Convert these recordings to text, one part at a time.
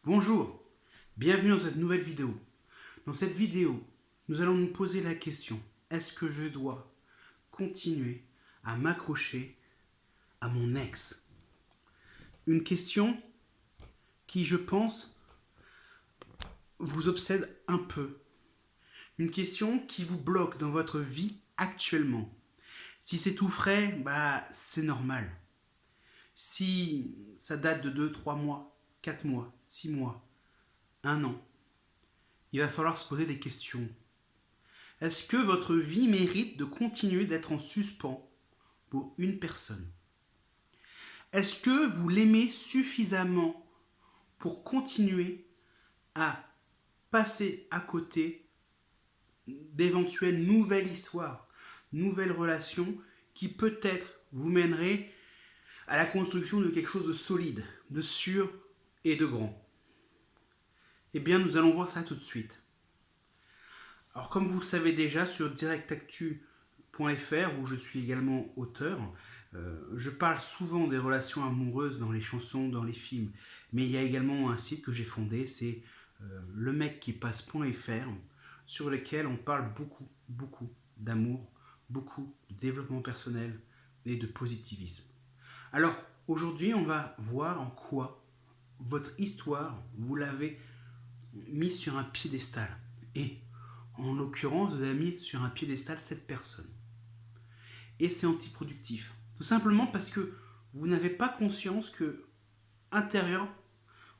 Bonjour, bienvenue dans cette nouvelle vidéo. Dans cette vidéo, nous allons nous poser la question, est-ce que je dois continuer à m'accrocher à mon ex? Une question qui, je pense, vous obsède un peu. Une question qui vous bloque dans votre vie actuellement. Si c'est tout frais, c'est normal. Si ça date de 2, 3 mois, 4 mois, 6 mois, 1 an, il va falloir se poser des questions. Est-ce que votre vie mérite de continuer d'être en suspens pour une personne? Est-ce que vous l'aimez suffisamment pour continuer à passer à côté d'éventuelles nouvelles histoires, nouvelles relations qui peut-être vous mèneraient à la construction de quelque chose de solide, de sûr et de grand? Eh bien, nous allons voir ça tout de suite. Alors, comme vous le savez déjà, sur directactu.fr, où je suis également auteur, je parle souvent des relations amoureuses dans les chansons, dans les films. Mais il y a également un site que j'ai fondé, c'est lemecquipasse.fr, sur lequel on parle beaucoup d'amour, beaucoup de développement personnel et de positivisme. Alors, aujourd'hui, on va voir en quoi votre histoire, vous l'avez mis sur un piédestal. Et en l'occurrence, vous avez mis sur un piédestal cette personne. Et c'est antiproductif. Tout simplement parce que vous n'avez pas conscience que, intérieur,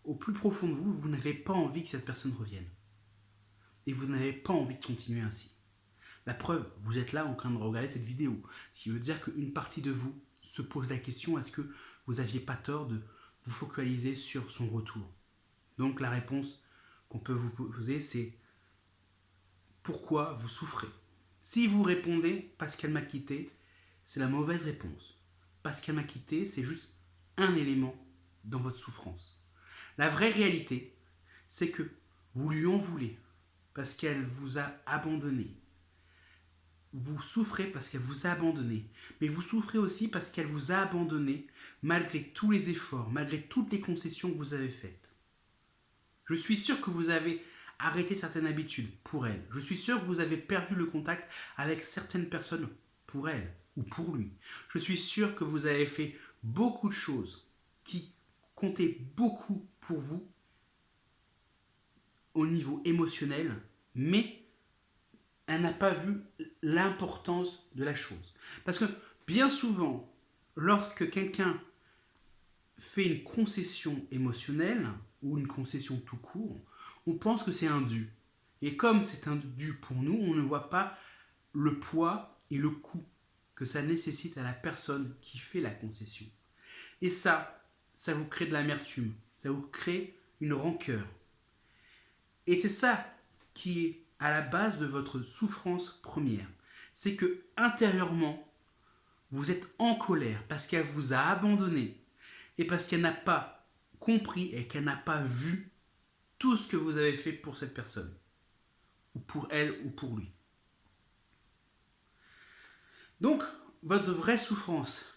au plus profond de vous, vous n'avez pas envie que cette personne revienne. Et vous n'avez pas envie de continuer ainsi. La preuve, vous êtes là en train de regarder cette vidéo. Ce qui veut dire qu'une partie de vous se pose la question, est-ce que vous n'aviez pas tort de vous focaliser sur son retour? Donc la réponse qu'on peut vous poser, c'est pourquoi vous souffrez? Si vous répondez parce qu'elle m'a quitté, c'est la mauvaise réponse. Parce qu'elle m'a quitté, c'est juste un élément dans votre souffrance. La vraie réalité, c'est que vous lui en voulez parce qu'elle vous a abandonné. Vous souffrez parce qu'elle vous a abandonné, mais vous souffrez aussi parce qu'elle vous a abandonné malgré tous les efforts, malgré toutes les concessions que vous avez faites. Je suis sûr que vous avez arrêté certaines habitudes pour elle. Je suis sûr que vous avez perdu le contact avec certaines personnes pour elle ou pour lui. Je suis sûr que vous avez fait beaucoup de choses qui comptaient beaucoup pour vous au niveau émotionnel, mais elle n'a pas vu l'importance de la chose. Parce que bien souvent, lorsque quelqu'un fait une concession émotionnelle ou une concession tout court, on pense que c'est un dû. Et comme c'est un dû pour nous, on ne voit pas le poids et le coût que ça nécessite à la personne qui fait la concession. Et ça vous crée de l'amertume, ça vous crée une rancœur. Et c'est ça qui est à la base de votre souffrance première. C'est que intérieurement, vous êtes en colère parce qu'elle vous a abandonné et parce qu'elle n'a pas compris et qu'elle n'a pas vu tout ce que vous avez fait pour cette personne, ou pour elle ou pour lui. Donc, votre vraie souffrance,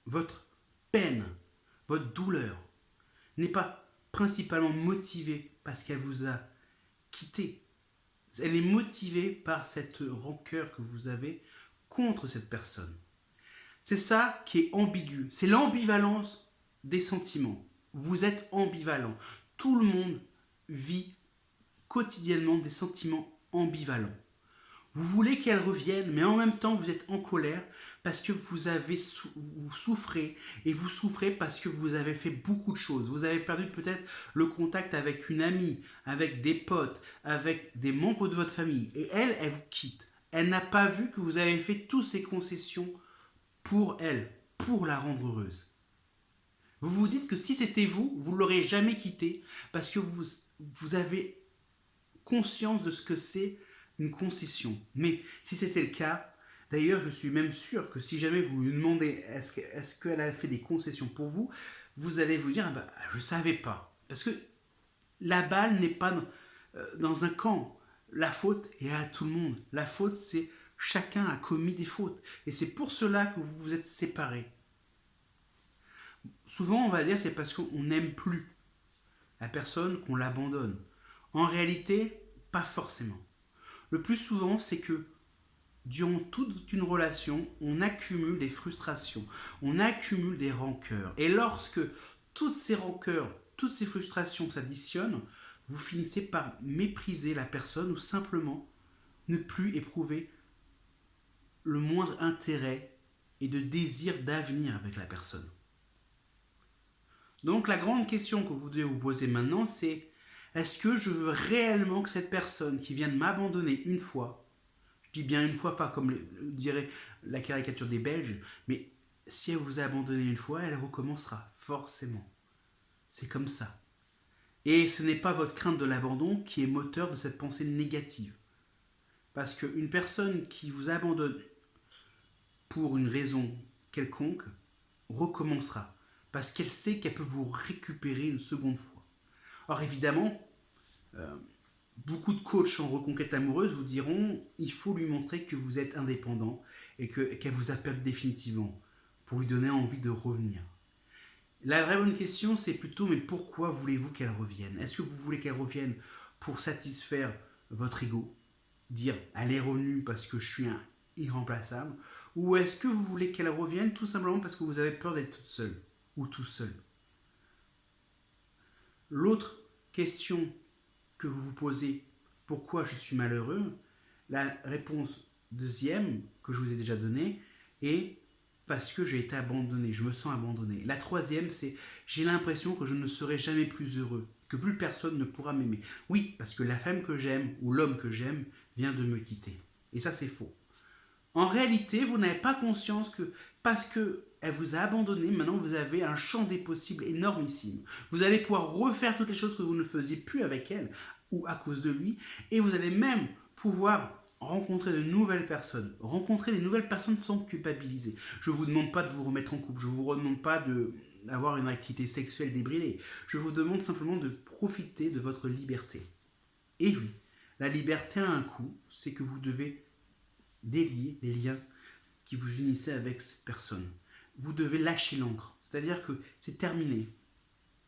votre peine, votre douleur n'est pas principalement motivée parce qu'elle vous a quitté. Elle est motivée par cette rancœur que vous avez contre cette personne. C'est ça qui est ambigu. C'est l'ambivalence des sentiments. Vous êtes ambivalent. Tout le monde vit quotidiennement des sentiments ambivalents. Vous voulez qu'elle revienne, mais en même temps vous êtes en colère parce que vous souffrez, et vous souffrez parce que vous avez fait beaucoup de choses. Vous avez perdu peut-être le contact avec une amie, avec des potes, avec des membres de votre famille, et elle vous quitte. Elle n'a pas vu que vous avez fait toutes ces concessions pour elle, pour la rendre heureuse. Vous vous dites que si c'était vous, vous ne l'aurez jamais quittée parce que vous avez conscience de ce que c'est une concession. Mais si c'était le cas, d'ailleurs je suis même sûr que si jamais vous lui demandez est-ce qu'elle a fait des concessions pour vous, vous allez vous dire je ne savais pas. Parce que la balle n'est pas dans un camp. La faute est à tout le monde. La faute, c'est chacun a commis des fautes. Et c'est pour cela que vous vous êtes séparés. Souvent on va dire c'est parce qu'on n'aime plus. la personne qu'on l'abandonne. En réalité, pas forcément. Le plus souvent, c'est que durant toute une relation, on accumule des frustrations, on accumule des rancœurs. Et lorsque toutes ces rancœurs, toutes ces frustrations s'additionnent, vous finissez par mépriser la personne ou simplement ne plus éprouver le moindre intérêt et de désir d'avenir avec la personne. Donc la grande question que vous devez vous poser maintenant, c'est est-ce que je veux réellement que cette personne qui vient de m'abandonner une fois, je dis bien une fois, pas comme dirait la caricature des Belges, mais si elle vous a abandonné une fois, elle recommencera, forcément. C'est comme ça. Et ce n'est pas votre crainte de l'abandon qui est moteur de cette pensée négative. Parce qu'une personne qui vous abandonne pour une raison quelconque recommencera. Parce qu'elle sait qu'elle peut vous récupérer une seconde fois. Or évidemment, beaucoup de coachs en reconquête amoureuse vous diront il faut lui montrer que vous êtes indépendant et qu'elle vous a perdu définitivement pour lui donner envie de revenir. La vraie bonne question, c'est plutôt mais pourquoi voulez-vous qu'elle revienne? Est-ce que vous voulez qu'elle revienne pour satisfaire votre ego, dire elle est revenue parce que je suis un irremplaçable, ou est-ce que vous voulez qu'elle revienne tout simplement parce que vous avez peur d'être toute seule ou tout seul? L'autre question que vous vous posez, pourquoi je suis malheureux, la réponse deuxième que je vous ai déjà donnée est parce que j'ai été abandonné, je me sens abandonné. La troisième, c'est j'ai l'impression que je ne serai jamais plus heureux, que plus personne ne pourra m'aimer. Oui, parce que la femme que j'aime ou l'homme que j'aime vient de me quitter. Et ça, c'est faux. En réalité, vous n'avez pas conscience que parce qu'elle vous a abandonné, maintenant vous avez un champ des possibles énormissime. Vous allez pouvoir refaire toutes les choses que vous ne faisiez plus avec elle ou à cause de lui, et vous allez même pouvoir rencontrer de nouvelles personnes, rencontrer des nouvelles personnes sans culpabiliser. Je ne vous demande pas de vous remettre en couple, je ne vous demande pas d'avoir une activité sexuelle débridée, je vous demande simplement de profiter de votre liberté. Et oui, la liberté a un coût, c'est que vous devez délier les liens qui vous unissaient avec cette personne. Vous devez lâcher l'ancre, c'est-à-dire que c'est terminé.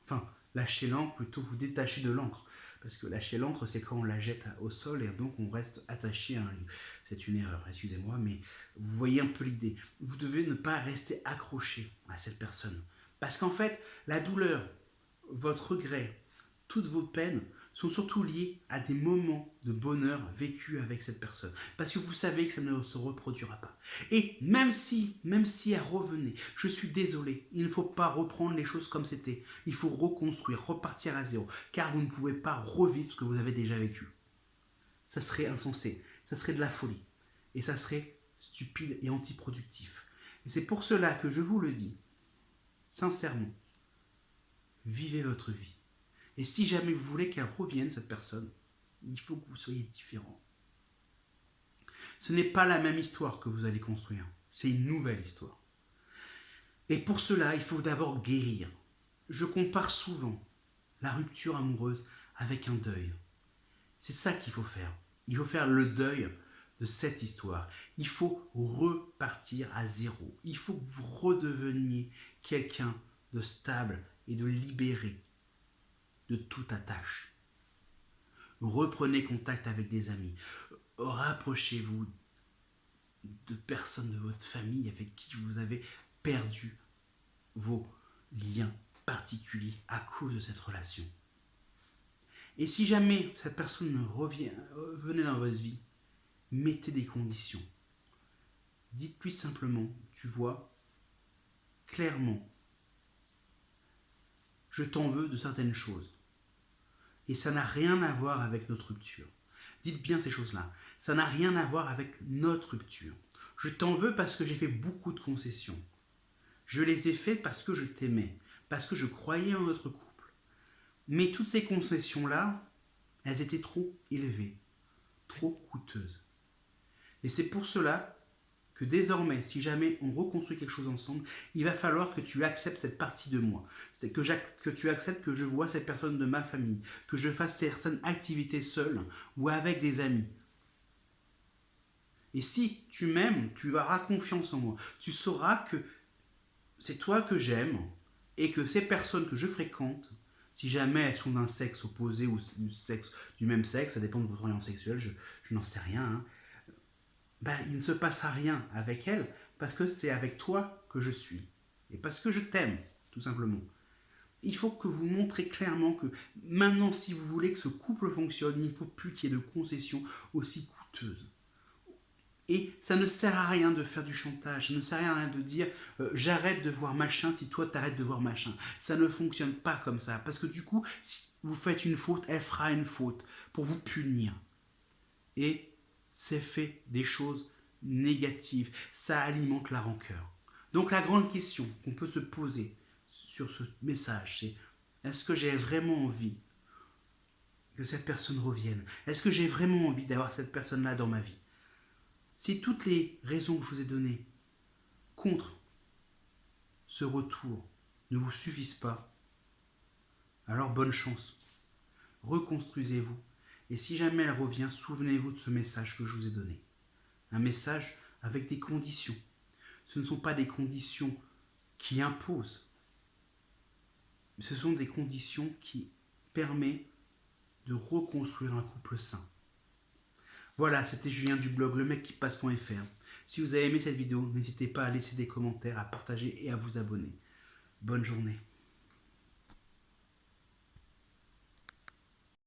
Enfin, lâcher l'ancre, plutôt vous détacher de l'ancre. Parce que lâcher l'ancre, c'est quand on la jette au sol et donc on reste attaché à un livre. C'est une erreur, excusez-moi, mais vous voyez un peu l'idée. Vous devez ne pas rester accroché à cette personne. Parce qu'en fait, la douleur, votre regret, toutes vos peines sont surtout liées à des moments de bonheur vécus avec cette personne. Parce que vous savez que ça ne se reproduira pas. Et même si elle revenait, je suis désolé, il ne faut pas reprendre les choses comme c'était. Il faut reconstruire, repartir à zéro. Car vous ne pouvez pas revivre ce que vous avez déjà vécu. Ça serait insensé, ça serait de la folie. Et ça serait stupide et antiproductif. Et c'est pour cela que je vous le dis, sincèrement, vivez votre vie. Et si jamais vous voulez qu'elle revienne, cette personne, il faut que vous soyez différent. Ce n'est pas la même histoire que vous allez construire. C'est une nouvelle histoire. Et pour cela, il faut d'abord guérir. Je compare souvent la rupture amoureuse avec un deuil. C'est ça qu'il faut faire. Il faut faire le deuil de cette histoire. Il faut repartir à zéro. Il faut que vous redeveniez quelqu'un de stable et de libéré de toute attache. Reprenez contact avec des amis. Rapprochez-vous de personnes de votre famille avec qui vous avez perdu vos liens particuliers à cause de cette relation. Et si jamais cette personne venait dans votre vie, mettez des conditions. Dites-lui simplement, tu vois, clairement, je t'en veux de certaines choses. Et ça n'a rien à voir avec notre rupture. Dites bien ces choses-là. Ça n'a rien à voir avec notre rupture. Je t'en veux parce que j'ai fait beaucoup de concessions. Je les ai faites parce que je t'aimais, parce que je croyais en notre couple. Mais toutes ces concessions-là, elles étaient trop élevées, trop coûteuses. Et c'est pour cela que désormais, si jamais on reconstruit quelque chose ensemble, il va falloir que tu acceptes cette partie de moi. Que tu acceptes que je vois cette personne de ma famille, que je fasse certaines activités seul ou avec des amis. Et si tu m'aimes, tu auras confiance en moi. Tu sauras que c'est toi que j'aime et que ces personnes que je fréquente Si jamais elles sont d'un sexe opposé ou du même sexe, ça dépend de votre orientation sexuelle, je n'en sais rien, hein. Ben, il ne se passera rien avec elles parce que c'est avec toi que je suis. Et parce que je t'aime, tout simplement. Il faut que vous montrez clairement que maintenant, si vous voulez que ce couple fonctionne, il ne faut plus qu'il y ait de concessions aussi coûteuses. Et ça ne sert à rien de faire du chantage, ça ne sert à rien de dire j'arrête de voir machin si toi t'arrêtes de voir machin. Ça ne fonctionne pas comme ça. Parce que du coup, si vous faites une faute, elle fera une faute pour vous punir. Et c'est fait des choses négatives. Ça alimente la rancœur. Donc la grande question qu'on peut se poser sur ce message, c'est est-ce que j'ai vraiment envie que cette personne revienne? Est-ce que j'ai vraiment envie d'avoir cette personne-là dans ma vie? Si toutes les raisons que je vous ai données contre ce retour ne vous suffisent pas, alors bonne chance. Reconstruisez-vous. Et si jamais elle revient, souvenez-vous de ce message que je vous ai donné. Un message avec des conditions. Ce ne sont pas des conditions qui imposent. Ce sont des conditions qui permettent de reconstruire un couple sain. Voilà, c'était Julien du blog lemecquipasse.fr. Si vous avez aimé cette vidéo, n'hésitez pas à laisser des commentaires, à partager et à vous abonner. Bonne journée.